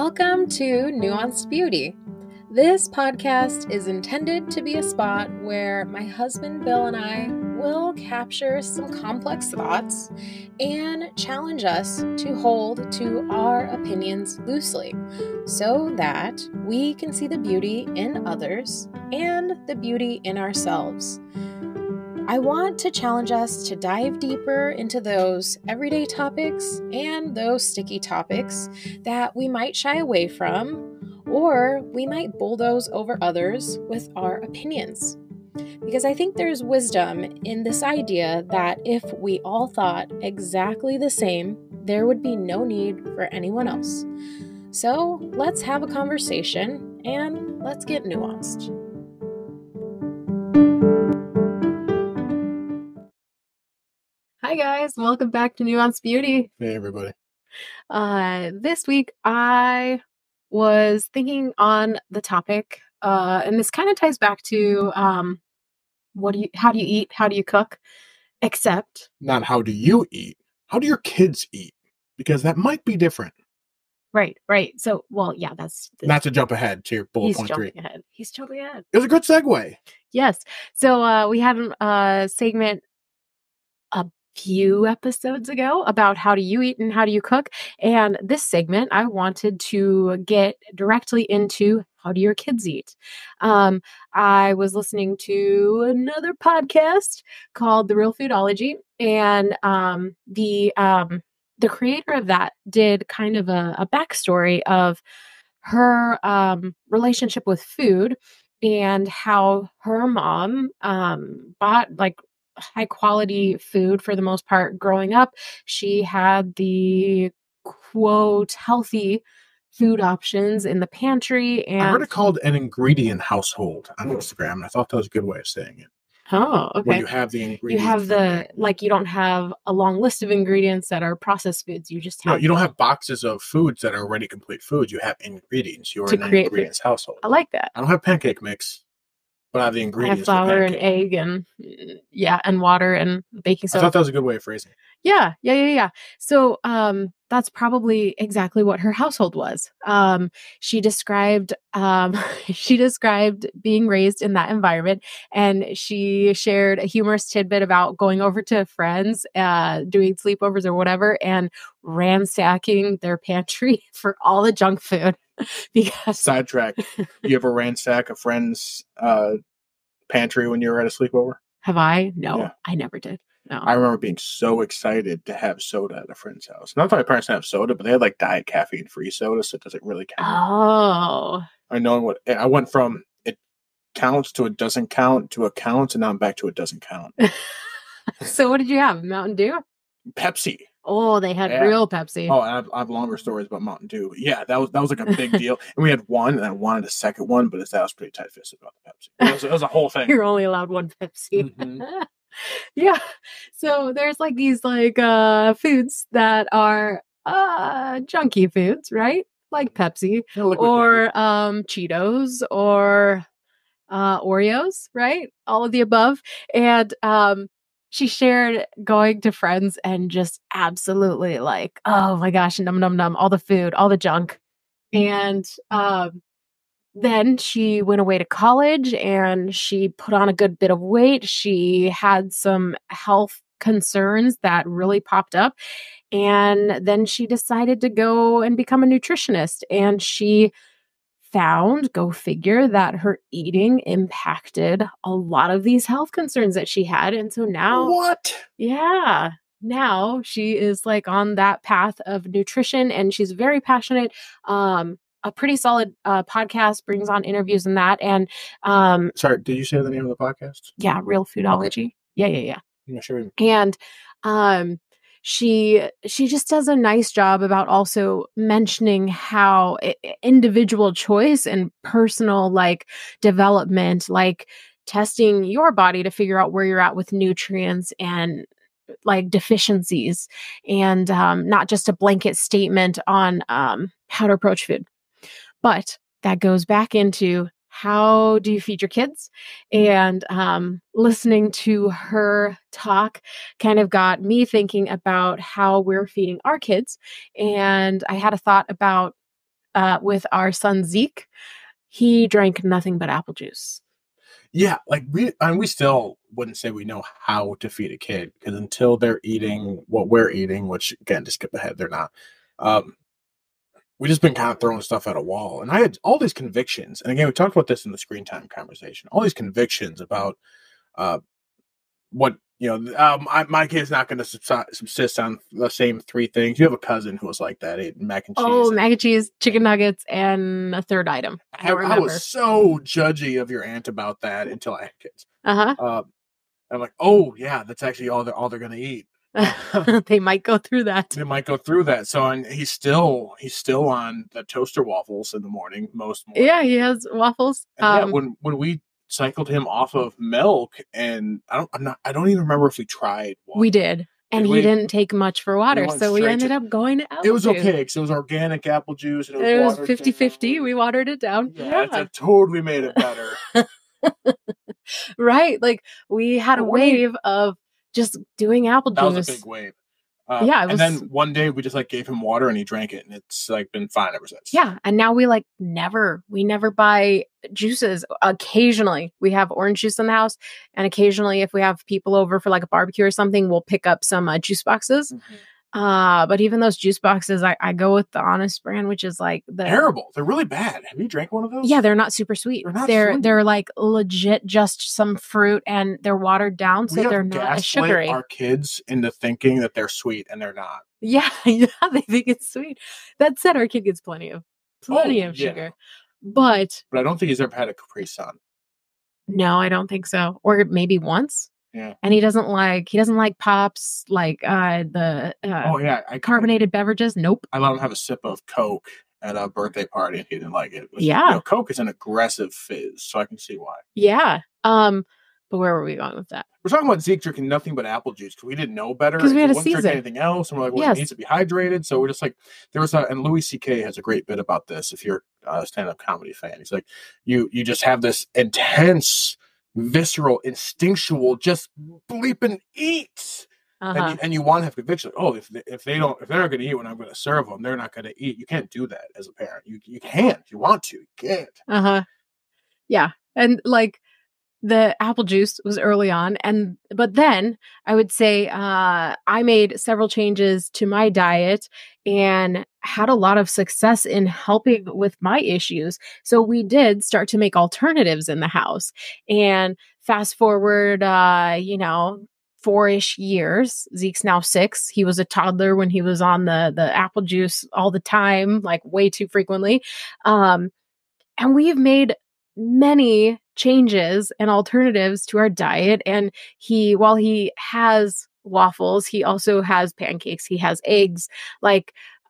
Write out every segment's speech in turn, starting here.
Welcome to Nuanced Beauty. This podcast is intended to be a spot where my husband Bill and I will capture some complex thoughts and challenge us to hold to our opinions loosely so that we can see the beauty in others and the beauty in ourselves. I want to challenge us to dive deeper into those everyday topics and those sticky topics that we might shy away from, or we might bulldoze over others with our opinions. Because I think there's wisdom in this idea that if we all thought exactly the same, there would be no need for anyone else. So let's have a conversation and let's get nuanced. Hi guys, welcome back to Nuanced Beauty. Hey everybody. This week I was thinking on the topic, and this kind of ties back to how do you eat, how do you cook, except Not how do you eat, how do your kids eat? Because that might be different. right. So, well, yeah, that's Not to jump ahead to your bullet point 3. He's jumping ahead. It was a good segue. Yes. So we had a segment a few episodes ago about how do you eat and how do you cook. And this segment, I wanted to get directly into how do your kids eat. I was listening to another podcast called The Real Foodology, and the creator of that did kind of a backstory of her relationship with food and how her mom bought like high quality food for the most part growing up. She had the quote healthy food options in the pantry, and I heard it called an ingredient household on Instagram, and I thought that was a good way of saying it. oh, okay. Where you have the ingredients. You have you don't have a long list of ingredients that are processed foods. You just have No, you don't have boxes of foods that are already complete foods. You have ingredients. You're to an create ingredients household. I like that. I don't have pancake mix, but I have the I have ingredients. flour and egg and and water and baking I soda. thought that was a good way of phrasing it. Yeah. So, that's probably exactly what her household was. She described being raised in that environment, and she shared a humorous tidbit about going over to friends, doing sleepovers or whatever, and ransacking their pantry for all the junk food. Because Sidetrack. You ever ransack a friend's pantry when you were at a sleepover? have I? No, Yeah. I never did. No. I remember being so excited to have soda at a friend's house. Not that my parents didn't have soda, but they had like diet caffeine free soda, so it doesn't really count. Oh. I went from it counts to it doesn't count to it counts, and now I'm back to it doesn't count. So what did you have? Mountain Dew? Pepsi. Oh, they had real Pepsi. Oh, and I have longer stories about Mountain Dew. Yeah, that was like a big deal. And we had one, and I wanted a second one, but I was pretty tight-fisted about the Pepsi. It was a whole thing. You're only allowed one Pepsi. Mm-hmm. Yeah. So there's like these foods that are junky foods, right? Like Pepsi or Cheetos or Oreos, right? All of the above. And she shared going to friends and just absolutely like, oh my gosh, num, all the food, all the junk. And then she went away to college and she put on a good bit of weight. She had some health concerns that really popped up. And then she decided to go and become a nutritionist. And she found, go figure, that her eating impacted a lot of these health concerns that she had. And so now, what? Yeah. Now she is like on that path of nutrition, and she's very passionate. A pretty solid podcast, brings on interviews and that. And Sorry, did you say the name of the podcast? yeah, Real Foodology. Okay. Yeah. Yeah, sure. And she just does a nice job about also mentioning how individual choice and personal like development, like testing your body to figure out where you're at with nutrients and like deficiencies, and not just a blanket statement on how to approach food. But that goes back into how do you feed your kids? And listening to her talk kind of got me thinking about how we're feeding our kids. And I had a thought about with our son Zeke, he drank nothing but apple juice. Yeah, like we still wouldn't say we know how to feed a kid, because until they're eating what we're eating, which again, to skip ahead, they're not. Um, we just been kind of throwing stuff at a wall, and I had all these convictions. And again, we talked about this in the screen time conversation. All these convictions about uh, what my kid's not going to subsist on the same three things. You have a cousin who was like that, ate mac and cheese. Oh, mac and cheese, chicken nuggets, and a third item. I was so judgy of your aunt about that until I had kids. I'm like, oh yeah, that's actually all they're going to eat. They might go through that. So, and he's still on the toaster waffles in the morning most mornings. Yeah, he has waffles. And when we cycled him off of milk, and I don't even remember if we tried water. We did. And he didn't take much for water, so we ended up going to apple juice. It was okay, because it was organic apple juice. And it was 50-50. We watered it down. Yeah. It totally made it better. Right. Like, we had a wave of just doing apple juice. That was a big wave. And then one day we just gave him water and he drank it, and it's been fine ever since. Yeah. And now we never buy juices. Occasionally we have orange juice in the house, and occasionally if we have people over for a barbecue or something, we'll pick up some juice boxes. Mm-hmm. But even those juice boxes, I go with the Honest brand, which is terrible. They're really bad. Have you drank one of those? Yeah, they're not super sweet. They're legit just some fruit, and they're watered down, so they're not as sugary. Our kids into thinking that they're sweet, and they're not. Yeah, they think it's sweet. That said, our kid gets plenty of sugar, but I don't think he's ever had a Capri Sun. No, I don't think so. Or maybe once. Yeah. And he doesn't like pops, carbonated beverages. Nope. I let him have a sip of Coke at a birthday party, and he didn't like it. Yeah. Coke is an aggressive fizz, so I can see why. Yeah. But where were we going with that? We're talking about Zeke drinking nothing but apple juice, because we didn't know better. Because we had a season. Drink anything else, and we're like, he needs to be hydrated. So we're just there was and Louis C.K. has a great bit about this. If you're a stand-up comedy fan, he's like, you just have this intense, visceral, instinctual, just bleep and eat. Uh-huh. And you want to have conviction. If they're not going to eat when I'm going to serve them, they're not going to eat. You can't do that as a parent. You can't. If you want to, you can't. Yeah, and the apple juice was early on, but then I would say I made several changes to my diet and had a lot of success in helping with my issues. So we did start to make alternatives in the house. And fast forward, 4-ish years. Zeke's now 6. He was a toddler when he was on the apple juice all the time, way too frequently. And we've made many changes and alternatives to our diet. And while he has waffles, he also has pancakes, he has eggs,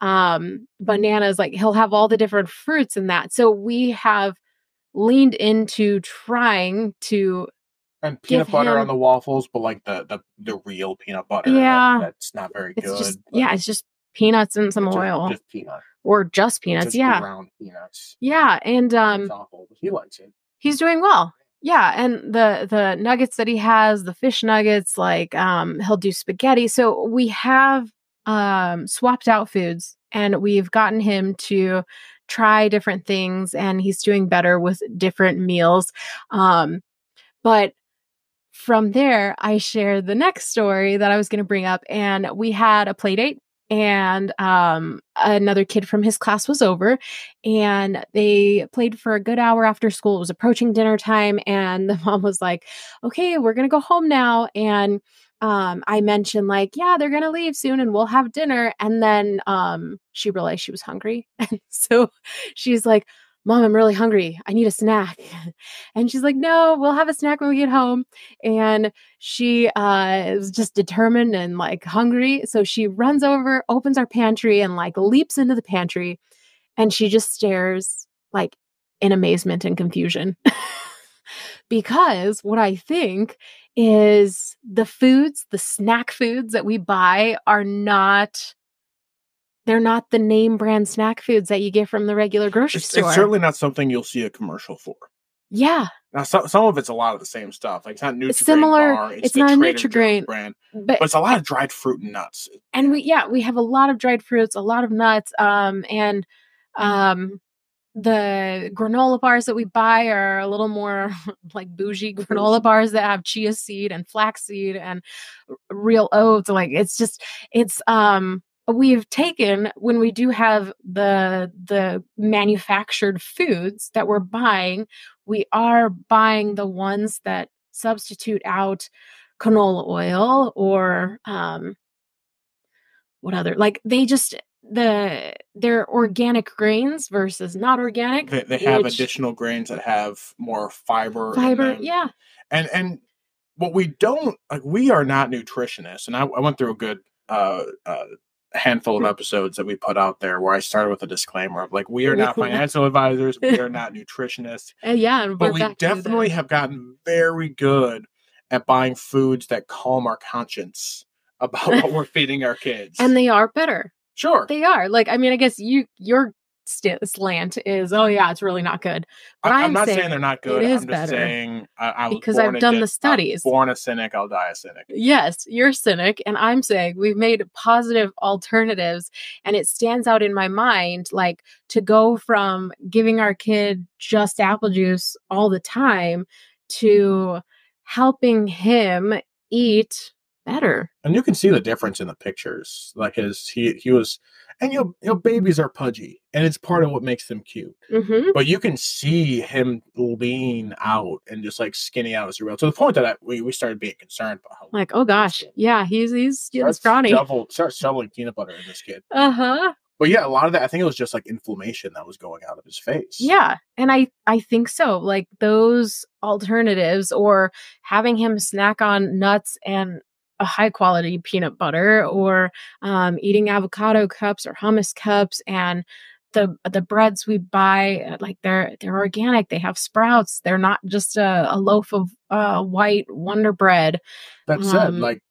bananas, he'll have all the different fruits in that. So we have leaned into trying to and peanut butter on the waffles, but the real peanut butter. Yeah. That's not very good. It's just peanuts and some oil. Just peanuts. Or just peanuts, just ground peanuts. Yeah, and it's awful, but he likes it. He's doing well. Yeah, and the nuggets that he has, the fish nuggets, he'll do spaghetti. So we have swapped out foods, and we've gotten him to try different things, and he's doing better with different meals. But from there, I shared the next story that I was going to bring up, and we had a play date. And another kid from his class was over, and they played for a good hour after school. It was approaching dinner time, and the mom was like, okay, we're going to go home now. And I mentioned yeah, they're going to leave soon and we'll have dinner. And then she realized she was hungry. And so she's like, Mom, I'm really hungry. I need a snack. And she's like, no, we'll have a snack when we get home. And she was just determined and hungry. So she runs over, opens our pantry, and leaps into the pantry. And she just stares in amazement and confusion. Because what I think is the snack foods that we buy they're not the name brand snack foods that you get from the regular grocery store. It's certainly not something you'll see a commercial for. Yeah. Now, some of it's a lot of the same stuff. It's not Nutri-Grain similar. bar. It's not a Nutri-Grain brand, but it's a lot of dried fruit and nuts. And we have a lot of dried fruits, a lot of nuts. And The granola bars that we buy are a little more like bougie granola bars that have chia seed and flaxseed and real oats. Like we've taken, when we do have the manufactured foods that we're buying, we are buying the ones that substitute out canola oil or what other, like they just they're organic grains versus not organic. They have additional grains that have more fiber in them. Yeah. And what we don't, like, we are not nutritionists. And I went through a good handful of episodes that we put out there where I started with a disclaimer of, like, we are not financial advisors. We are not nutritionists. But we definitely have gotten very good at buying foods that calm our conscience about what we're feeding our kids. And they are better. Sure. They are. Like, I mean, I guess your slant is, oh yeah, it's really not good. But I'm not saying they're not good. It is I'm just better. saying because I've done the studies. I'm born a cynic, I'll die a cynic. Yes, you're a cynic, and I'm saying we've made positive alternatives, and it stands out in my mind, like, to go from giving our kid just apple juice all the time to helping him eat better. And you can see the difference in the pictures. Like, he was, and babies are pudgy, and it's part of what makes them cute. Mm-hmm. But you can see him lean out and just like skinny out as real, to the point that we started being concerned about how, like, oh gosh, yeah, he's getting scrawny. Start shoveling peanut butter in this kid. Uh-huh. But yeah, a lot of that, I think it was just like inflammation that was going out of his face. Yeah. And I think so. Like, those alternatives, or having him snack on nuts and a high quality peanut butter, or eating avocado cups or hummus cups, and the breads we buy, like, they're organic. They have sprouts. They're not just a loaf of white Wonder Bread. That said, like,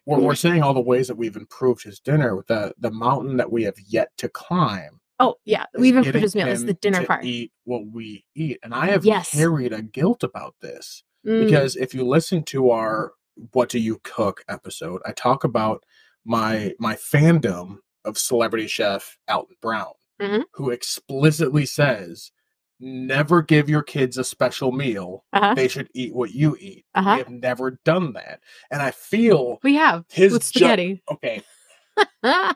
we're saying all the ways that we've improved his dinner, with the mountain that we have yet to climb. Oh yeah, we've improved his meal. It's the dinner part. Eat what we eat, and I have carried a guilt about this, because if you listen to our "What Do You Cook" episode, I talk about my fandom of celebrity chef Alton Brown, who explicitly says, never give your kids a special meal. They should eat what you eat. We have never done that. And I feel we have with spaghetti. Okay.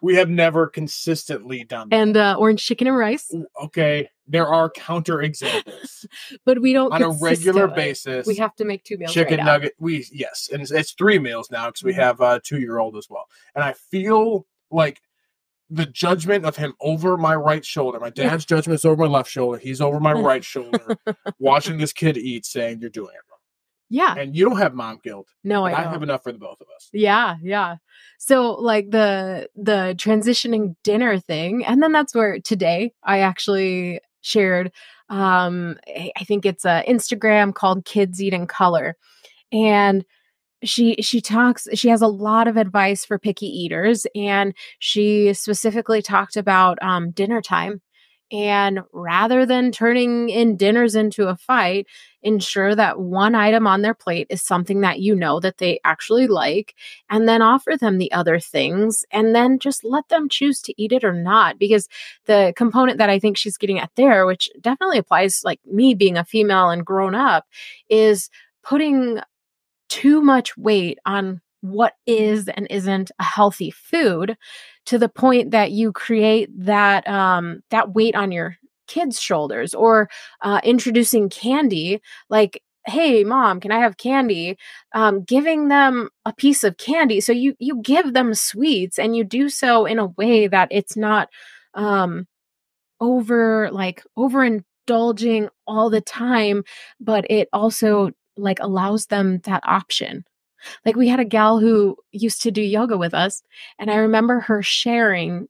We have never consistently done that. And orange chicken and rice. Okay. There are counter examples. But we don't on a regular basis. We have to make 2 meals. Chicken nugget. Yes. And it's 3 meals now, because we have a 2-year-old as well. And I feel like the judgment of him over my right shoulder, my dad's judgment is over my left shoulder. He's over my right shoulder, watching this kid eat, saying, you're doing it wrong. Yeah. And you don't have mom guilt. No, I don't. I have enough for the both of us. Yeah, yeah. So, like, the transitioning dinner thing, and then that's where today I actually shared, I think it's a Instagram called Kids Eat in Color. And she has a lot of advice for picky eaters, and she specifically talked about dinner time. And rather than turning in dinners into a fight, ensure that one item on their plate is something that you know that they actually like, and then offer them the other things, and then just let them choose to eat it or not. Because the component that I think she's getting at there, which definitely applies, like me being a female and grown up, is putting too much weight on what is and isn't a healthy food, to the point that you create that weight on your kids' shoulders. Or introducing candy, like, hey mom, can I have candy? Giving them a piece of candy. So you give them sweets, and you do so in a way that it's not overindulging all the time, but it also, like, allows them that option. Like, we had a gal who used to do yoga with us, and I remember her sharing,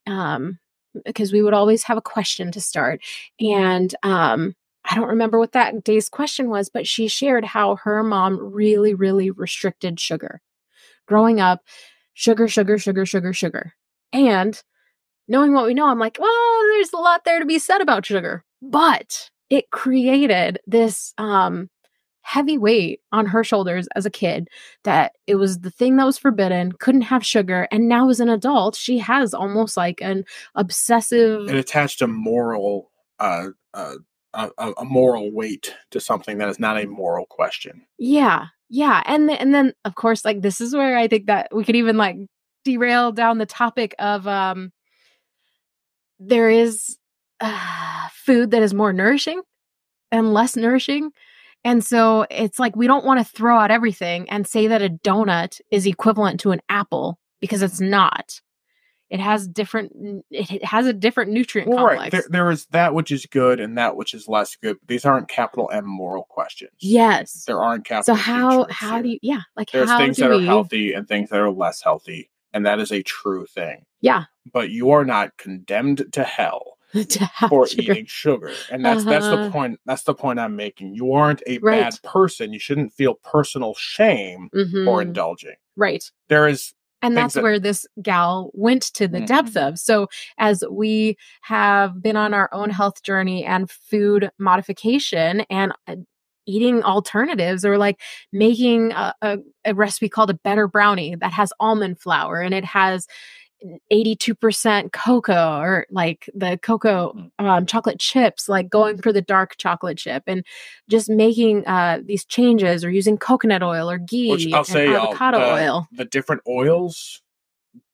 because we would always have a question to start. And I don't remember what that day's question was, but she shared how her mom really, really restricted sugar. Growing up, sugar. And knowing what we know, I'm like, well, there's a lot there to be said about sugar. But it created this heavy weight on her shoulders as a kid, that it was the thing that was forbidden, couldn't have sugar. And now as an adult, she has almost like an obsessive. It attached a moral, a moral weight to something that is not a moral question. Yeah. Yeah. And then of course, like this is where I think that we could even like derail down the topic of there is food that is more nourishing and less nourishing. And so it's like we don't want to throw out everything and say that a donut is equivalent to an apple, because it's not. It has a different nutrient complex. Right. There is that which is good and that which is less good. These aren't capital M moral questions. Yes. There aren't capital So how do you, there's how things do that are we, healthy and things that are less healthy, and that is a true thing. Yeah. But you are not condemned to hell for eating sugar. And that's the point. That's the point I'm making. You aren't a bad person. You shouldn't feel personal shame for indulging. Right. There is. And that's where this gal went to the depth of. So as we have been on our own health journey and food modification and eating alternatives, or like making a recipe called a better brownie that has almond flour and it has 82% cocoa, or like the cocoa chocolate chips, like going for the dark chocolate chip, and just making these changes, or using coconut oil or ghee, which I'll say, avocado oil. The different oils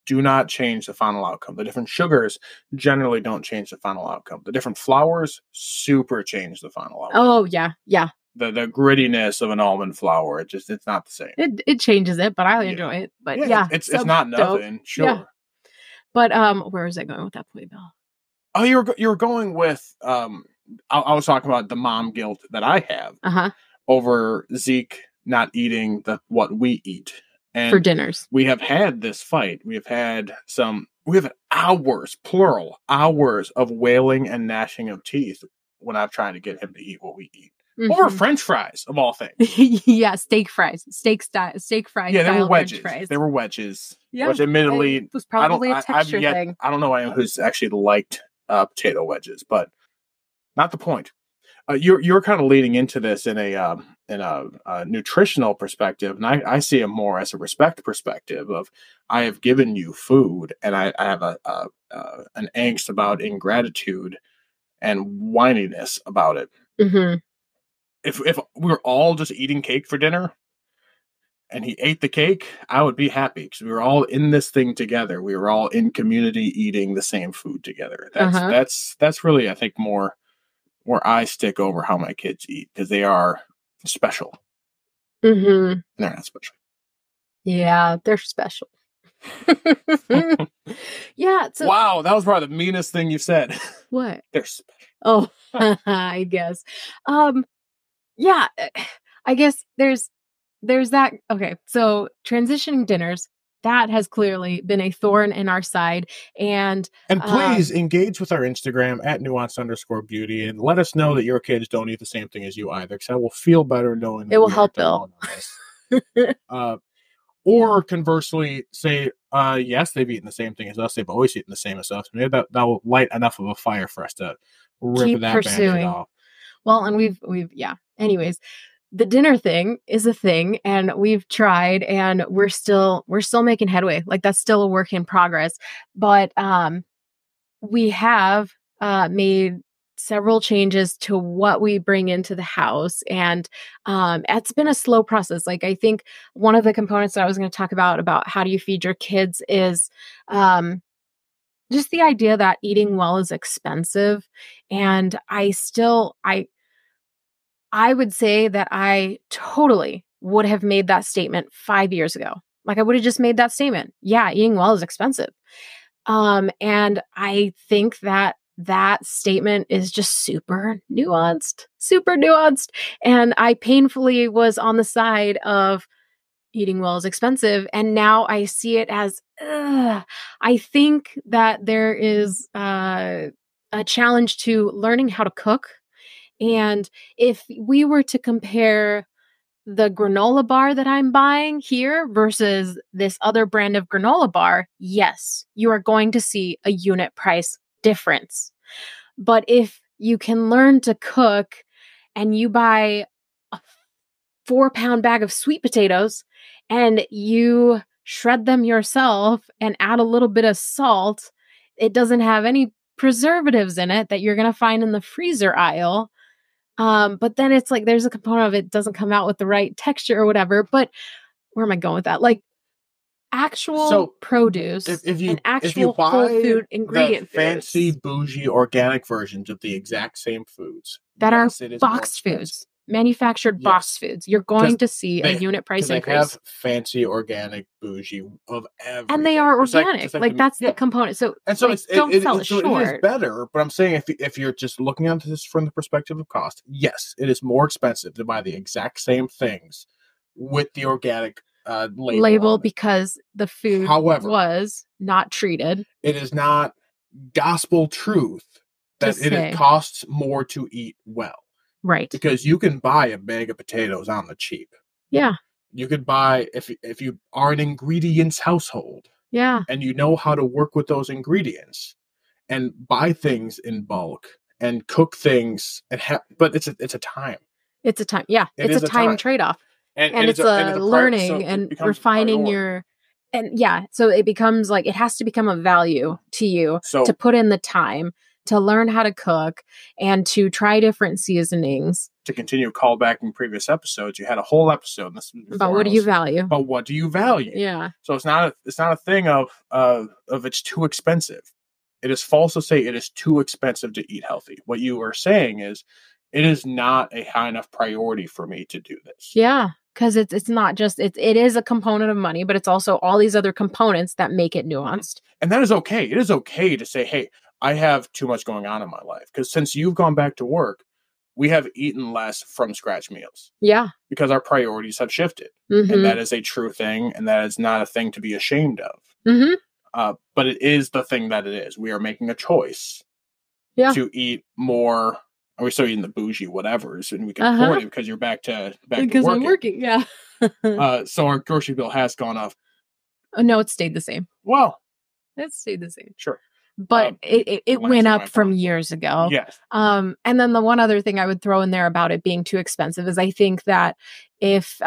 do not change the final outcome. The different sugars generally don't change the final outcome. The different flours super change the final outcome. Oh yeah, yeah. The grittiness of an almond flour, it's not the same. It changes it, but I enjoy it. But it's not nothing, sure. Yeah. But where was I going with that point, Bill? Oh, you're going with I was talking about the mom guilt that I have over Zeke not eating what we eat. And for dinners. We have had this fight. We have had hours, plural, hours of wailing and gnashing of teeth when I've tried to get him to eat what we eat. Over French fries, of all things. Yeah, steak fries. Steak fries. Yeah, they were wedges. French fries. They were wedges. Yeah, which admittedly, it was probably a texture thing. I don't know anyone who's actually liked potato wedges, but not the point. You're kind of leading into this in a nutritional perspective, and I see it more as a respect perspective of I have given you food, and I have an angst about ingratitude and whininess about it. Mm-hmm. If we were all just eating cake for dinner and he ate the cake, I would be happy because we were all in this thing together. We were all in community eating the same food together. That's really, I think, more where I stick over how my kids eat, because they are special. Mm-hmm. They're not special. Yeah, they're special. Yeah. So, wow, that was probably the meanest thing you've said. What? They're special. Oh, I guess. Yeah, I guess there's that. Okay, so transitioning dinners, that has clearly been a thorn in our side. And please engage with our Instagram at nuanced_beauty and let us know that your kids don't eat the same thing as you either, because I will feel better knowing that it will help Bill. Or conversely, say, yes, they've eaten the same thing as us. They've always eaten the same as us. Maybe that will light enough of a fire for us to rip that Band-Aid off. Well, and we've yeah. Anyways, the dinner thing is a thing, and we've tried, and we're still making headway. Like that's still a work in progress. But we have made several changes to what we bring into the house, and it's been a slow process. Like I think one of the components that I was going to talk about how do you feed your kids is just the idea that eating well is expensive. And I would say that I totally would have made that statement 5 years ago. Like I would have just made that statement. Yeah, eating well is expensive. And I think that statement is just super nuanced. And I painfully was on the side of eating well is expensive. And now I see it as, I think that there is a challenge to learning how to cook. And if we were to compare the granola bar that I'm buying here versus this other brand of granola bar, yes, you are going to see a unit price difference. But if you can learn to cook and you buy 4-pound bag of sweet potatoes and you shred them yourself and add a little bit of salt, it doesn't have any preservatives in it that you're going to find in the freezer aisle. But then it's like there's a component of it doesn't come out with the right texture or whatever. But where am I going with that? Like actual produce and actual whole food ingredient fancy foods bougie organic versions of the exact same foods that are boxed foods, manufactured boxed foods, you're going to see a unit price increase. They have fancy organic bougie of everything, and they are organic. Like that's the component. So don't sell it short. It is better, but I'm saying if you're just looking at this from the perspective of cost, yes, it is more expensive to buy the exact same things with the organic label because the food was not treated. It is not gospel truth that it costs more to eat well. Right. Because you can buy a bag of potatoes on the cheap. Yeah. You could buy, if you are an ingredients household. Yeah. And you know how to work with those ingredients and buy things in bulk and cook things but it's a time. It's a time. Yeah. It's a time trade-off. And it's a learning and refining so it becomes like it has to become a value to you to put in the time to learn how to cook and to try different seasonings. To continue callbacking previous episodes, you had a whole episode about what do you value? About what do you value? Yeah. So it's not a thing of it's too expensive. It is false to say it is too expensive to eat healthy. What you are saying is it is not a high enough priority for me to do this. Yeah. Because it's not just, it is a component of money, but it's also all these other components that make it nuanced. And that is okay. It is okay to say, hey, I have too much going on in my life. Because since you've gone back to work, we have eaten less from scratch meals. Yeah. Because our priorities have shifted. Mm-hmm. And that is a true thing. And that is not a thing to be ashamed of. Mm-hmm. But it is the thing that it is. We are making a choice to eat more. We're still eating the bougie whatevers, and we can afford it because you're back to working. Because I'm working, yeah. So our grocery bill has gone up. No, it stayed the same. Well, it stayed the same. Sure. But it went up from years ago. Yes. And then the one other thing I would throw in there about it being too expensive is I think that if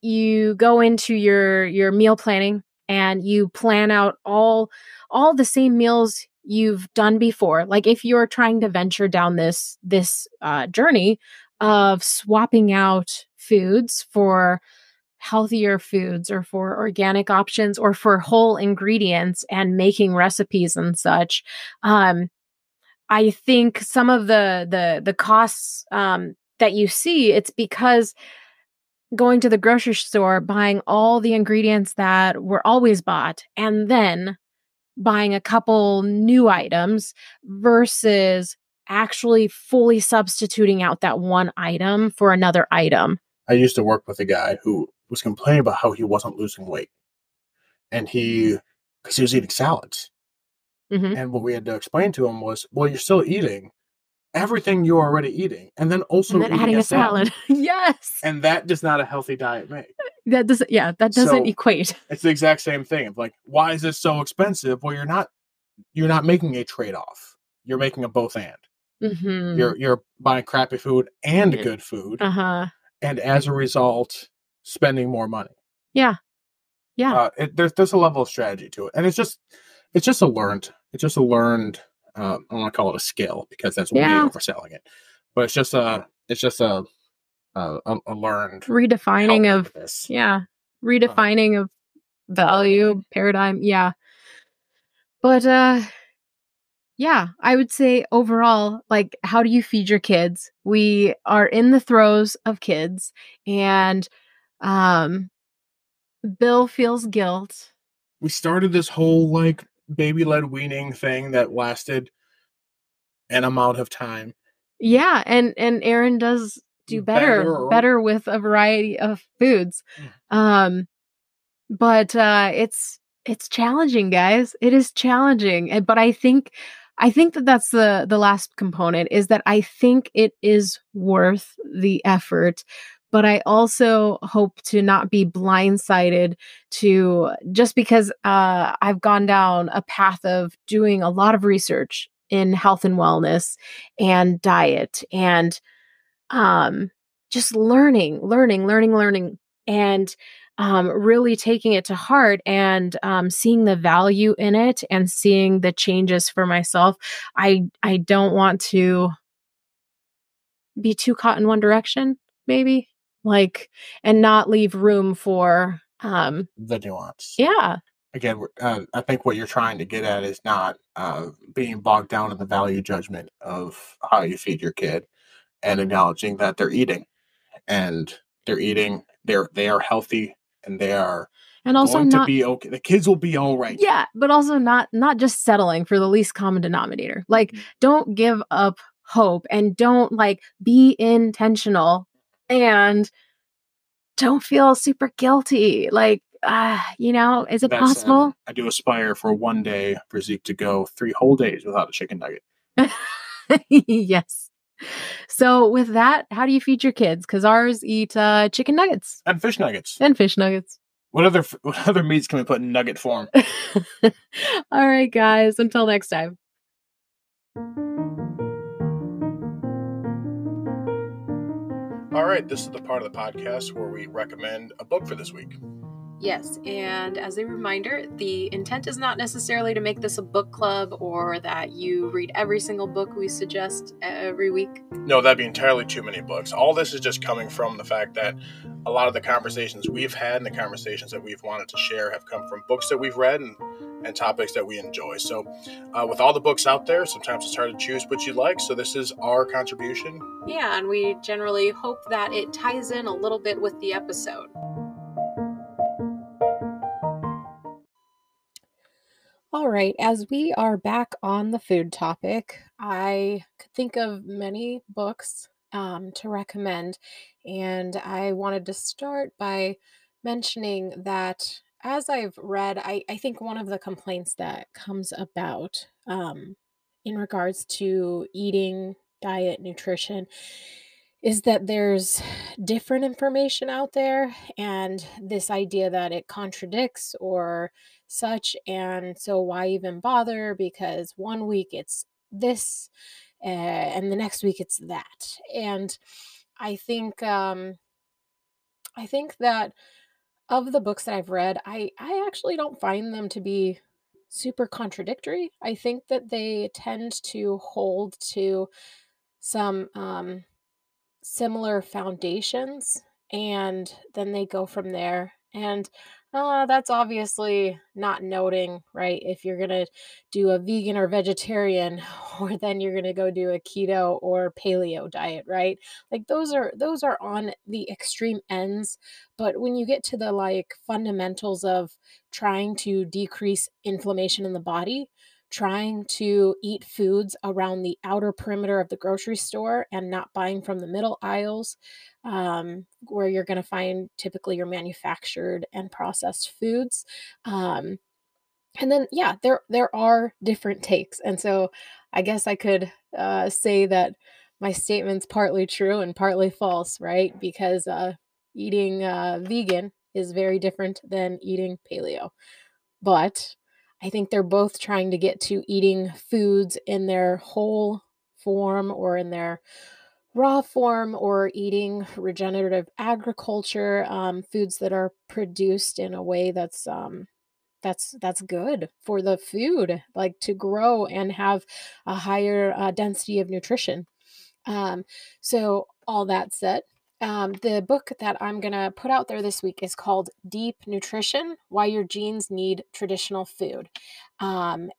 you go into your meal planning and you plan out all the same meals you've done before, like if you're trying to venture down this journey of swapping out foods for healthier foods or for organic options or for whole ingredients and making recipes and such, I think some of the costs that you see, it's because going to the grocery store, buying all the ingredients that were always bought, and then buying a couple new items versus actually fully substituting out that one item for another item. I used to work with a guy who was complaining about how he wasn't losing weight. And because he was eating salads. Mm-hmm. And what we had to explain to him was, well, you're still eating everything you're already eating. And then also adding a salad. Yes. And that does not a healthy diet make. That doesn't equate. It's the exact same thing. Of like, why is this so expensive? Well, you're not making a trade-off. You're making a both and. Mm-hmm. You're buying crappy food and good food. And as a result, spending more money. Yeah. Yeah. There's a level of strategy to it. And it's just a learned, I don't want to call it a skill because that's way overselling it. But it's just a learned redefining of this. Yeah. Redefining of value, paradigm. Yeah. But yeah, I would say overall, like, how do you feed your kids? We are in the throes of kids, and Bill feels guilt. We started this whole like baby-led weaning thing that lasted an amount of time. Yeah, and Aaron does do better with a variety of foods. But it's challenging, guys. It is challenging. But I think that's the last component, is that I think it is worth the effort. But I also hope to not be blindsided to, just because I've gone down a path of doing a lot of research in health and wellness and diet and just learning, and really taking it to heart and seeing the value in it and seeing the changes for myself. I don't want to be too caught in one direction, maybe, like, and not leave room for The nuance. yeah. Again, I think what you're trying to get at is not being bogged down in the value judgment of how you feed your kid, and acknowledging that they're eating, and they are healthy, and they are And also going to not be okay. The kids will be all right. yeah, but also not just settling for the least common denominator. Like, don't give up hope and don't, like, be intentional and don't feel super guilty. Like, is it That said, possible? I do aspire for one day for Zeke to go 3 whole days without a chicken nugget. Yes. So with that, how do you feed your kids? Because ours eat chicken nuggets And fish nuggets. and fish nuggets. What other meats can we put in nugget form? All right, guys. Until next time. All right, this is the part of the podcast where we recommend a book for this week. Yes, and as a reminder, the intent is not necessarily to make this a book club or that you read every single book we suggest every week. No, that'd be entirely too many books. All this is just coming from the fact that a lot of the conversations we've had and the conversations that we've wanted to share have come from books that we've read and topics that we enjoy. So with all the books out there, sometimes it's hard to choose what you like. So this is our contribution. Yeah, and we generally hope that it ties in a little bit with the episode. All right, as we are back on the food topic, I could think of many books to recommend, and I wanted to start by mentioning that as I've read, I think one of the complaints that comes about in regards to eating, diet, nutrition, is that there's different information out there, and this idea that it contradicts or such. And so why even bother? Because one week it's this, and the next week it's that. And I think I think that of the books that I've read, I actually don't find them to be super contradictory. I think that they tend to hold to some similar foundations, and then they go from there. And that's obviously not noting, right, if you're going to do a vegan or vegetarian or then you're going to go do a keto or paleo diet, right? Like those are on the extreme ends, but when you get to the like fundamentals of trying to decrease inflammation in the body, trying to eat foods around the outer perimeter of the grocery store and not buying from the middle aisles, where you're going to find typically your manufactured and processed foods. Um, and then, yeah, there are different takes. And so I guess I could say that my statement's partly true and partly false, right? Because eating vegan is very different than eating paleo. But I think they're both trying to get to eating foods in their whole form or in their raw form, or eating regenerative agriculture, foods that are produced in a way that's good for the food, like to grow and have a higher density of nutrition. Um, so all that said, the book that I'm gonna put out there this week is called Deep Nutrition: Why Your Genes Need Traditional Food. And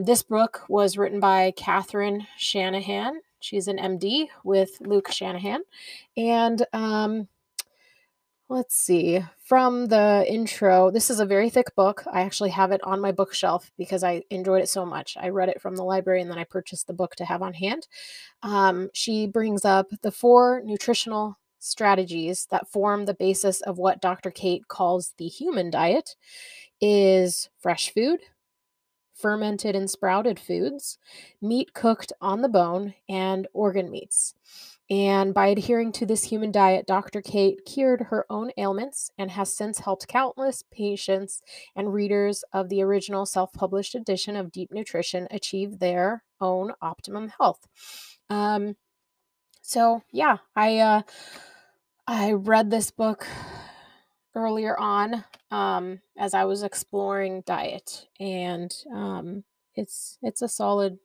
This book was written by Catherine Shanahan. She's an MD with Luke Shanahan. And let's see, from the intro, this is a very thick book. I actually have it on my bookshelf because I enjoyed it so much. I read it from the library and then I purchased the book to have on hand. She brings up the 4 nutritional strategies that form the basis of what Dr. Kate calls the human diet is fresh food, fermented and sprouted foods, meat cooked on the bone, and organ meats. And by adhering to this human diet, Dr. Kate cured her own ailments and has since helped countless patients and readers of the original self published edition of Deep Nutrition achieve their own optimum health. Um, So yeah, I read this book earlier on as I was exploring diet, and it's a solid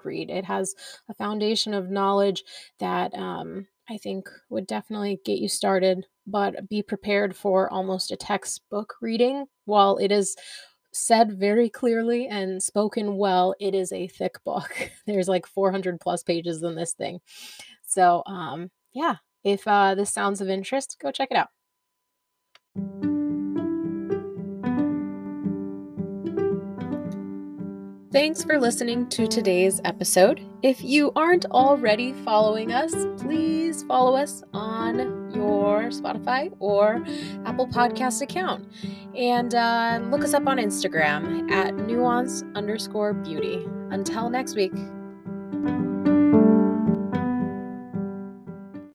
read. It has a foundation of knowledge that I think would definitely get you started, but be prepared for almost a textbook reading. While it is said very clearly and spoken well, it is a thick book. There's like 400 plus pages in this thing. So, yeah, if this sounds of interest, go check it out. Thanks for listening to today's episode. If you aren't already following us, please follow us on your Spotify or Apple Podcast account. And look us up on Instagram at nuance_beauty. Until next week.